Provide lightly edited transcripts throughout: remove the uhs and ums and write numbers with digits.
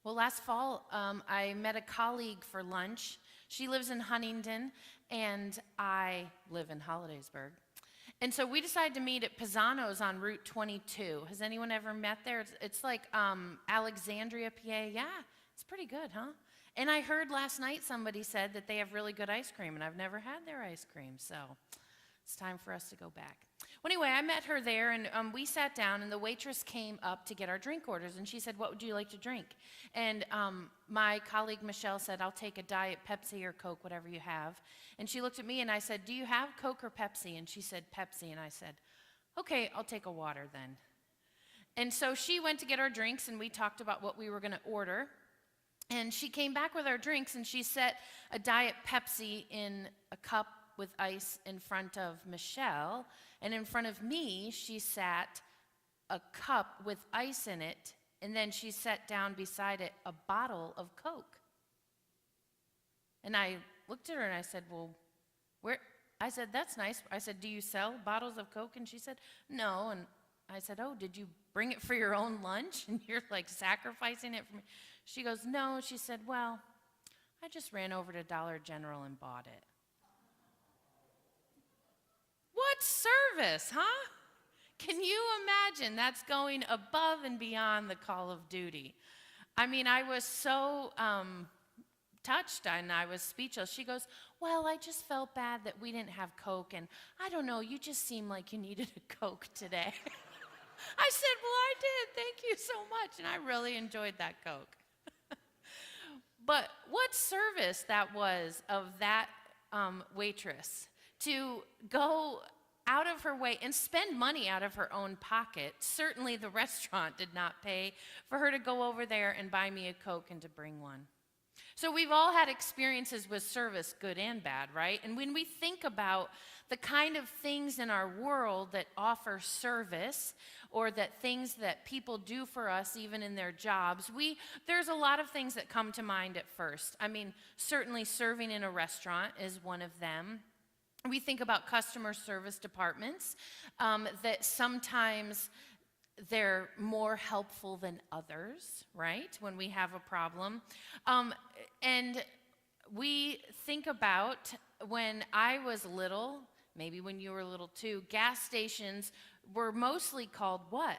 Well, last fall, I met a colleague for lunch. She lives in Huntington, and I live in Hollidaysburg. And so we decided to meet at Pisano's on Route 22. Has anyone ever met there? It's like Alexandria, PA. Yeah, it's pretty good, huh? And I heard last night somebody said that they have really good ice cream, and I've never had their ice cream, so it's time for us to go back. Well, anyway, I met her there, and we sat down, and the waitress came up to get our drink orders, and she said, "What would you like to drink?" And my colleague Michelle said, "I'll take a Diet Pepsi or Coke, whatever you have." And she looked at me, and I said, "Do you have Coke or Pepsi?" And she said, "Pepsi." And I said, "Okay, I'll take a water then." And so she went to get our drinks, and we talked about what we were going to order. And she came back with our drinks, and she set a Diet Pepsi in a cup with ice in front of Michelle, and in front of me, she sat a cup with ice in it, and then she set down beside it a bottle of Coke. And I looked at her and I said, "Well, where?" I said, "That's nice." I said, "Do you sell bottles of Coke?" And she said, "No." And I said, "Oh, did you bring it for your own lunch? And you're like sacrificing it for me?" She goes, "No." She said, "Well, I just ran over to Dollar General and bought it." What service, huh? Can you imagine? That's going above and beyond the call of duty. I mean, I was so touched and I was speechless. She goes, "Well, I just felt bad that we didn't have Coke, and I don't know, you just seemed like you needed a Coke today." I said, "Well, I did. Thank you so much." And I really enjoyed that Coke. But what service that was of that waitress to go out of her way and spend money out of her own pocket. Certainly the restaurant did not pay for her to go over there and buy me a Coke and to bring one. So we've all had experiences with service, good and bad, right? And when we think about the kind of things in our world that offer service, or that things that people do for us even in their jobs, there's a lot of things that come to mind at first. I mean, certainly serving in a restaurant is one of them. We think about customer service departments, that sometimes they're more helpful than others, right, when we have a problem. And we think about when I was little, maybe when you were little too, gas stations were mostly called what?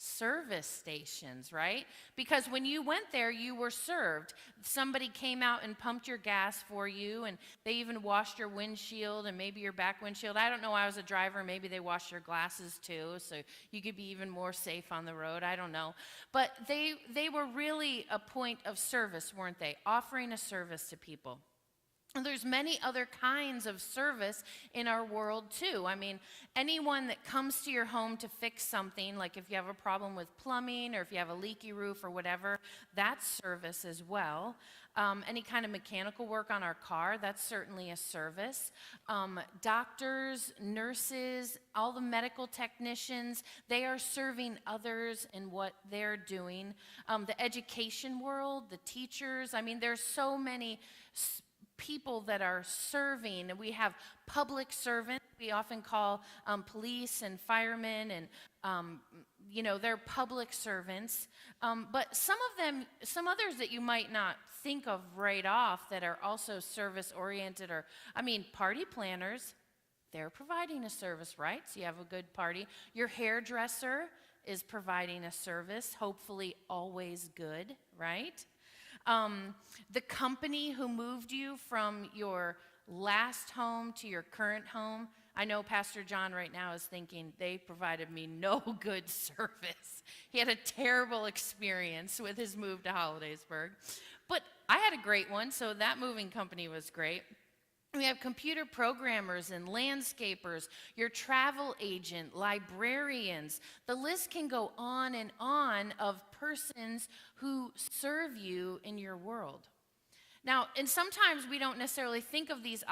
Service stations, right? Because when you went there, you were served. Somebody came out and pumped your gas for you, and they even washed your windshield and maybe your back windshield. I don't know, I was a driver, maybe they washed your glasses too, so you could be even more safe on the road. I don't know. But they were really a point of service, weren't they? Offering a service to people. And there's many other kinds of service in our world too. I mean, anyone that comes to your home to fix something, like if you have a problem with plumbing or if you have a leaky roof or whatever, that's service as well. Any kind of mechanical work on our car, that's certainly a service. Doctors, nurses, all the medical technicians, they are serving others in what they're doing. The education world, the teachers, I mean, there's so many people that are serving. We have public servants. We often call police and firemen, and they're public servants. But some others that you might not think of right off that are also service oriented are, party planners. They're providing a service, right? So you have a good party. Your hairdresser is providing a service, hopefully always good, right? The company who moved you from your last home to your current home, I know Pastor John right now is thinking, they provided me no good service. He had a terrible experience with his move to Hollidaysburg. But I had a great one, so that moving company was great. We have computer programmers and landscapers, your travel agent, librarians. The list can go on and on of persons who serve you in your world. Now, and sometimes we don't necessarily think of these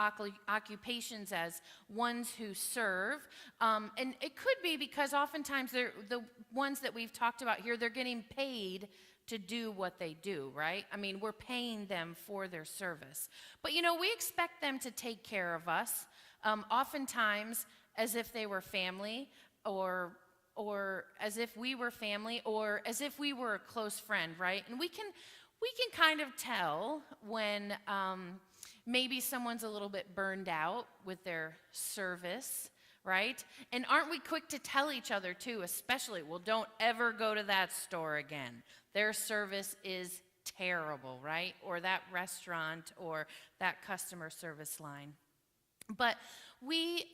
occupations as ones who serve. And it could be because oftentimes they're the ones that we've talked about here, they're getting paid to do what they do, right? I mean, we're paying them for their service. But we expect them to take care of us, oftentimes as if they were family or or as if we were family, or as if we were a close friend, right? And we can kind of tell when maybe someone's a little bit burned out with their service, right? And aren't we quick to tell each other too, especially, well, don't ever go to that store again. Their service is terrible, right? Or that restaurant or that customer service line. But we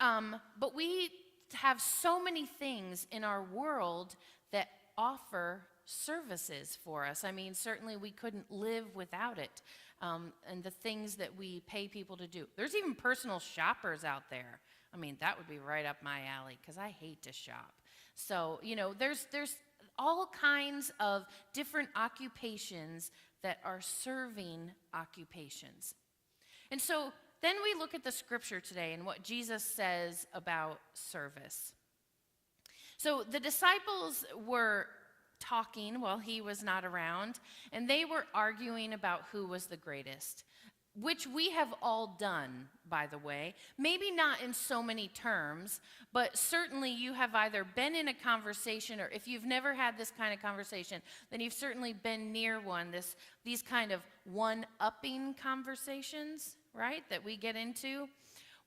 have so many things in our world that offer services for us. I mean, certainly we couldn't live without it. And the things that we pay people to do. There's even personal shoppers out there. I mean, that would be right up my alley because I hate to shop. So, there's all kinds of different occupations that are serving occupations. And so then we look at the scripture today and what Jesus says about service. So the disciples were talking while he was not around, and they were arguing about who was the greatest, which we have all done, by the way. Maybe not in so many terms, but certainly you have either been in a conversation, or if you've never had this kind of conversation, then you've certainly been near one, these kind of one-upping conversations, right, that we get into.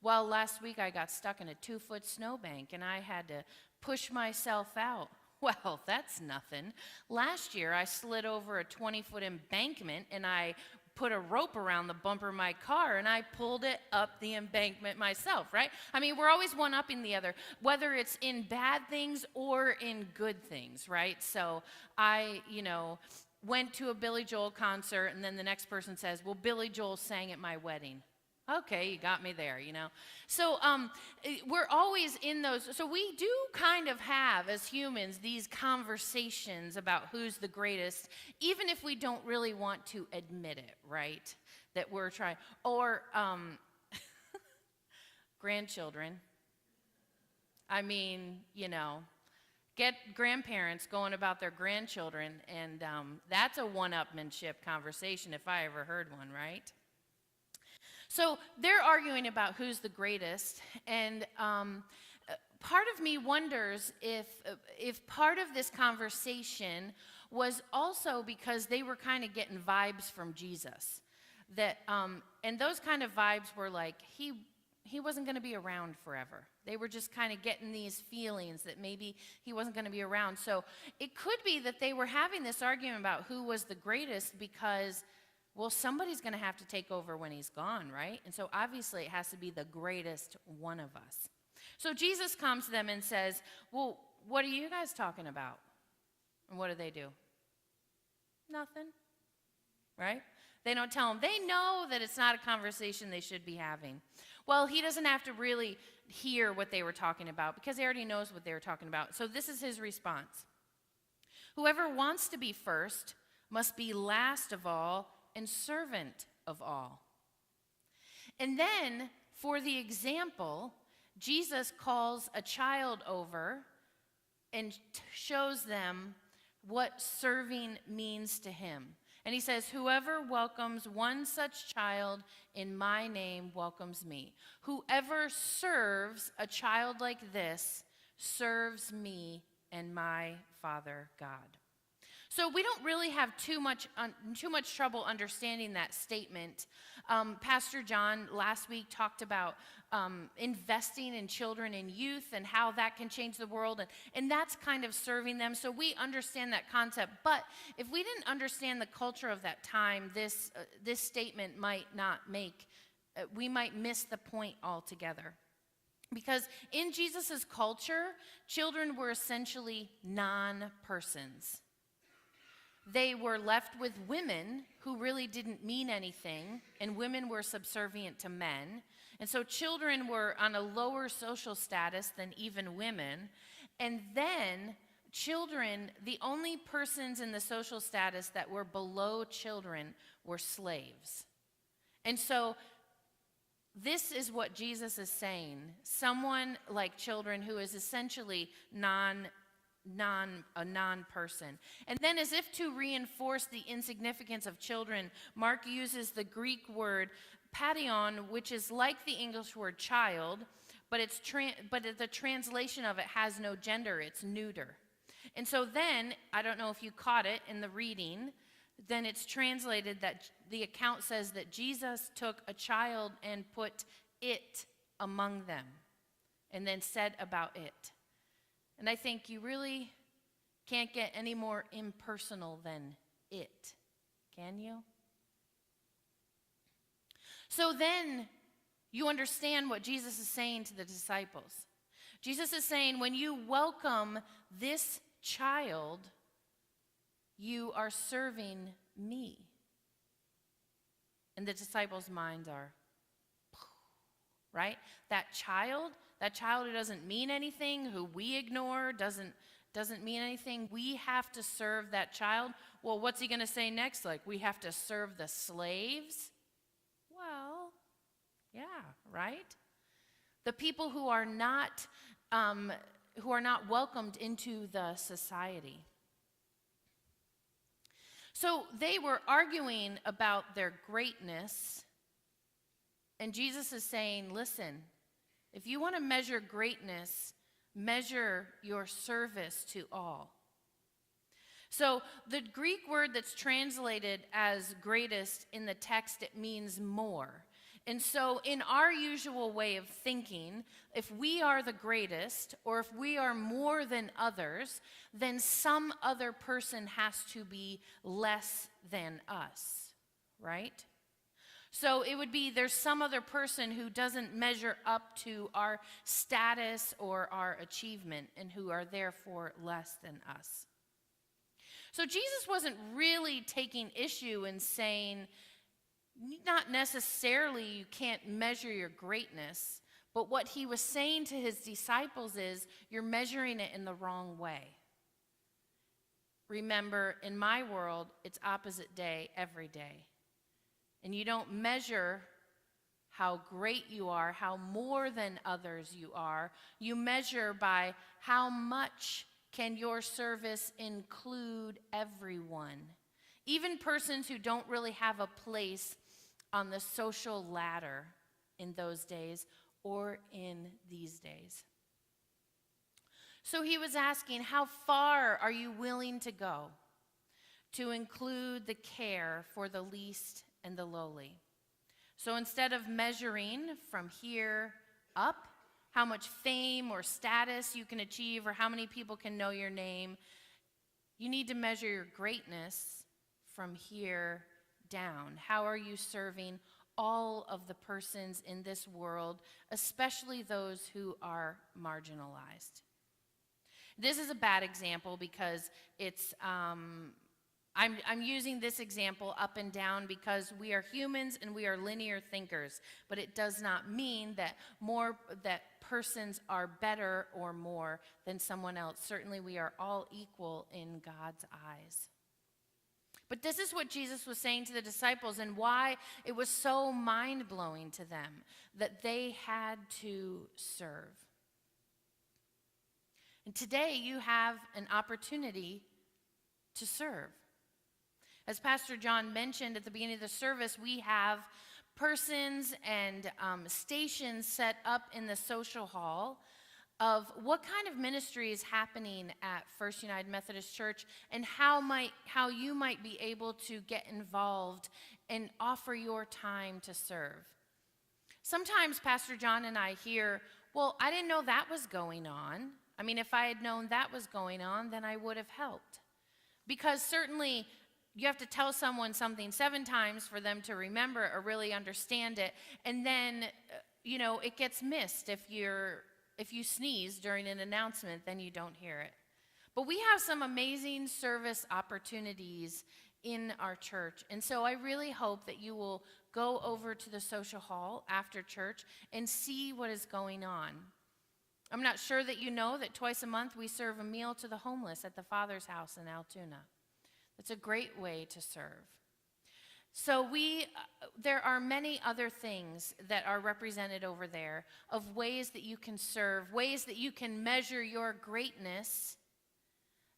Well, last week I got stuck in a 2-foot snowbank, and I had to push myself out. Well, that's nothing. Last year I slid over a 20-foot embankment, and I put a rope around the bumper of my car, and I pulled it up the embankment myself, right? I mean, we're always one-upping the other, whether it's in bad things or in good things, right? So I, went to a Billy Joel concert, and then the next person says, well, Billy Joel sang at my wedding. Okay, you got me there, So we're always in those. So we do kind of have, as humans, these conversations about who's the greatest, even if we don't really want to admit it, right? That we're trying. Or grandchildren. I mean, get grandparents going about their grandchildren, and that's a one-upmanship conversation if I ever heard one, right? So they're arguing about who's the greatest, and part of me wonders if part of this conversation was also because they were kind of getting vibes from Jesus, that and those kind of vibes were like he wasn't going to be around forever. They were just kind of getting these feelings that maybe he wasn't going to be around. So it could be that they were having this argument about who was the greatest because, well, somebody's going to have to take over when he's gone, right? And so obviously it has to be the greatest one of us. So Jesus comes to them and says, well, what are you guys talking about? And what do? Nothing, right? They don't tell him. They know that it's not a conversation they should be having. Well, he doesn't have to really hear what they were talking about because he already knows what they were talking about. So this is his response. Whoever wants to be first must be last of all and servant of all. And then, for the example, Jesus calls a child over and shows them what serving means to him. And he says, whoever welcomes one such child in my name welcomes me. Whoever serves a child like this serves me and my Father God. So we don't really have too much trouble understanding that statement. Pastor John last week talked about investing in children and youth and how that can change the world, and that's kind of serving them. So we understand that concept. But if we didn't understand the culture of that time, this statement might not make. We might miss the point altogether. Because in Jesus' culture, children were essentially non-persons. They were left with women who really didn't mean anything, and women were subservient to men. And so children were on a lower social status than even women. And then children, the only persons in the social status that were below children were slaves. And so this is what Jesus is saying. Someone like children who is essentially a non-person. And then, as if to reinforce the insignificance of children, Mark uses the Greek word paidion, which is like the English word child, but the translation of it has no gender, it's neuter. And so then, I don't know if you caught it in the reading, then it's translated that the account says that Jesus took a child and put it among them, and then said about it. And I think you really can't get any more impersonal than it, can you? So then you understand what Jesus is saying to the disciples. Jesus is saying, when you welcome this child, you are serving me. And the disciples' minds are, right? That child who doesn't mean anything, who we ignore, doesn't mean anything, we have to serve that child. Well, what's he going to say next? Like, we have to serve the slaves? Well, yeah, right? The people who are not welcomed into the society. So they were arguing about their greatness, and Jesus is saying, listen, if you want to measure greatness, measure your service to all. So the Greek word that's translated as greatest in the text, it means more. And so in our usual way of thinking, if we are the greatest, or if we are more than others, then some other person has to be less than us, right? So it would be there's some other person who doesn't measure up to our status or our achievement and who are therefore less than us. So Jesus wasn't really taking issue in saying, not necessarily you can't measure your greatness, but what he was saying to his disciples is, you're measuring it in the wrong way. Remember, in my world, it's opposite day every day. And you don't measure how great you are, how more than others you are. You measure by how much can your service include everyone, even persons who don't really have a place on the social ladder in those days or in these days. So he was asking, how far are you willing to go to include the care for the least and the lowly? So instead of measuring from here up, how much fame or status you can achieve or how many people can know your name, you need to measure your greatness from here down. How are you serving all of the persons in this world, especially those who are marginalized? This is a bad example because it's I'm using this example up and down because we are humans and we are linear thinkers, but it does not mean that persons are better or more than someone else. Certainly we are all equal in God's eyes. But this is what Jesus was saying to the disciples and why it was so mind-blowing to them that they had to serve. And today you have an opportunity to serve. As Pastor John mentioned at the beginning of the service, we have persons and stations set up in the social hall of what kind of ministry is happening at First United Methodist Church and how you might be able to get involved and offer your time to serve. Sometimes Pastor John and I hear, well, I didn't know that was going on. I mean, if I had known that was going on, then I would have helped. Because certainly you have to tell someone something 7 times for them to remember or really understand it. And then, it gets missed. If you sneeze during an announcement, then you don't hear it. But we have some amazing service opportunities in our church. And so I really hope that you will go over to the social hall after church and see what is going on. I'm not sure that you know that twice a month we serve a meal to the homeless at the Father's House in Altoona. It's a great way to serve. So there are many other things that are represented over there of ways that you can serve, ways that you can measure your greatness,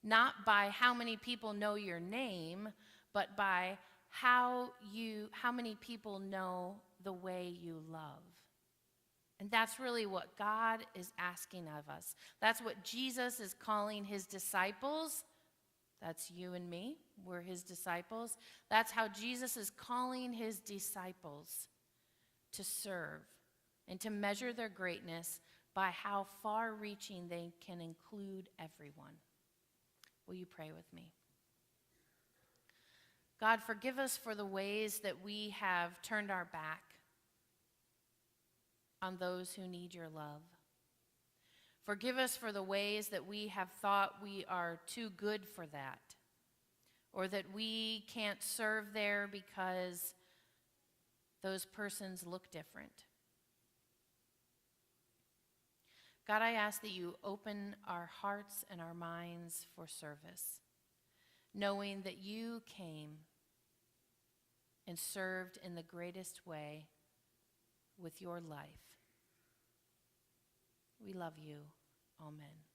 not by how many people know your name, but by how many people know the way you love. And that's really what God is asking of us. That's what Jesus is calling his disciples. That's you and me. We're his disciples. That's how Jesus is calling his disciples to serve and to measure their greatness by how far-reaching they can include everyone. Will you pray with me? God, forgive us for the ways that we have turned our back on those who need your love. Forgive us for the ways that we have thought we are too good for that, or that we can't serve there because those persons look different. God, I ask that you open our hearts and our minds for service, knowing that you came and served in the greatest way with your life. We love you. Amen.